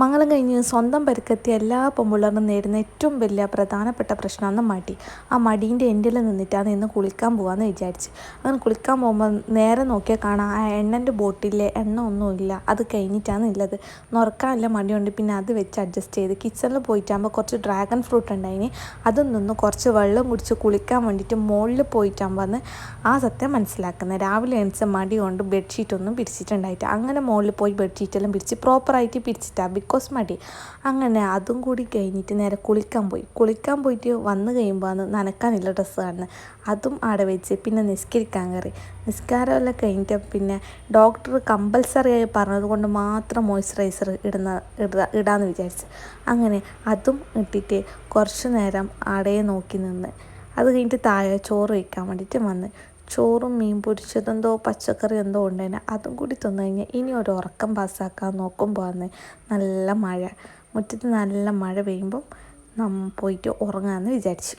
മംഗലം കഴിഞ്ഞ് സ്വന്തം പരിക്കെത്തിയ എല്ലാ പെൺപിള്ളേരും നേരിടുന്ന ഏറ്റവും വലിയ പ്രധാനപ്പെട്ട പ്രശ്നമാണ് മടി. ആ മടീൻ്റെ എൻഡിൽ നിന്നിട്ടാണ് ഇന്ന് കുളിക്കാൻ പോകാമെന്ന് വിചാരിച്ച്. അങ്ങനെ കുളിക്കാൻ പോകുമ്പോൾ നേരെ നോക്കിയാൽ കാണാം ആ എണ്ണൻ്റെ ബോട്ടിലെ എണ്ണ ഒന്നുമില്ല, അത് കഴിഞ്ഞിട്ടാണ് ഉള്ളത്. നുറക്കാനുള്ള മടിയുണ്ട്. പിന്നെ അത് വെച്ച് അഡ്ജസ്റ്റ് ചെയ്ത് കിച്ചണിൽ പോയിട്ടാകുമ്പോൾ കുറച്ച് ഡ്രാഗൺ ഫ്രൂട്ട് ഉണ്ടായിന്, അതിൽ നിന്ന് കുറച്ച് വെള്ളം കുടിച്ച് കുളിക്കാൻ വേണ്ടിയിട്ട് മുകളിൽ പോയിട്ടാകുമ്പോൾ ആ സത്യം മനസ്സിലാക്കുന്നത്. രാവിലെ എണിച്ച മടി കൊണ്ട് ബെഡ്ഷീറ്റൊന്നും പിരിച്ചിട്ടുണ്ടായിട്ട് അങ്ങനെ മുകളിൽ പോയി ബെഡ്ഷീറ്റെല്ലാം പിരിച്ച് പ്രോപ്പറായിട്ട് പിരിച്ചിട്ടാണ്, ബിക്കോസ് മടി. അങ്ങനെ അതും കൂടി കഴിഞ്ഞിട്ട് നേരെ കുളിക്കാൻ പോയിട്ട് വന്ന് കഴിയുമ്പോൾ നനക്കാനില്ല ഡ്രസ്സ് കാണുന്നത്, അതും അവിടെ വെച്ച് പിന്നെ നിസ്കരിക്കാൻ കയറി. നിസ്കാരമെല്ലാം കഴിഞ്ഞിട്ട് പിന്നെ ഡോക്ടർ കമ്പൽസറിയായി പറഞ്ഞത് കൊണ്ട് മാത്രം മോയ്സ്ചറൈസർ ഇടാമെന്ന് വിചാരിച്ച് അങ്ങനെ അതും ഇട്ടിട്ട് കുറച്ച് നേരം അവിടെ നോക്കി നിന്ന്. അത് കഴിഞ്ഞിട്ട് താഴെ ചോറ് വയ്ക്കാൻ വേണ്ടിയിട്ട് വന്ന് ചോറും മീൻ പൊരിച്ചതെന്തോ പച്ചക്കറി എന്തോ ഉണ്ടായിന്, അതും കൂടി തിന്നു കഴിഞ്ഞാൽ ഇനി ഒരു ഉറക്കം പാസ്സാക്കാൻ നോക്കുമ്പോൾ നല്ല മഴ, മുറ്റത്ത് നല്ല മഴ പെയ്യുമ്പം പോയിട്ട് ഉറങ്ങാമെന്ന് വിചാരിച്ചു.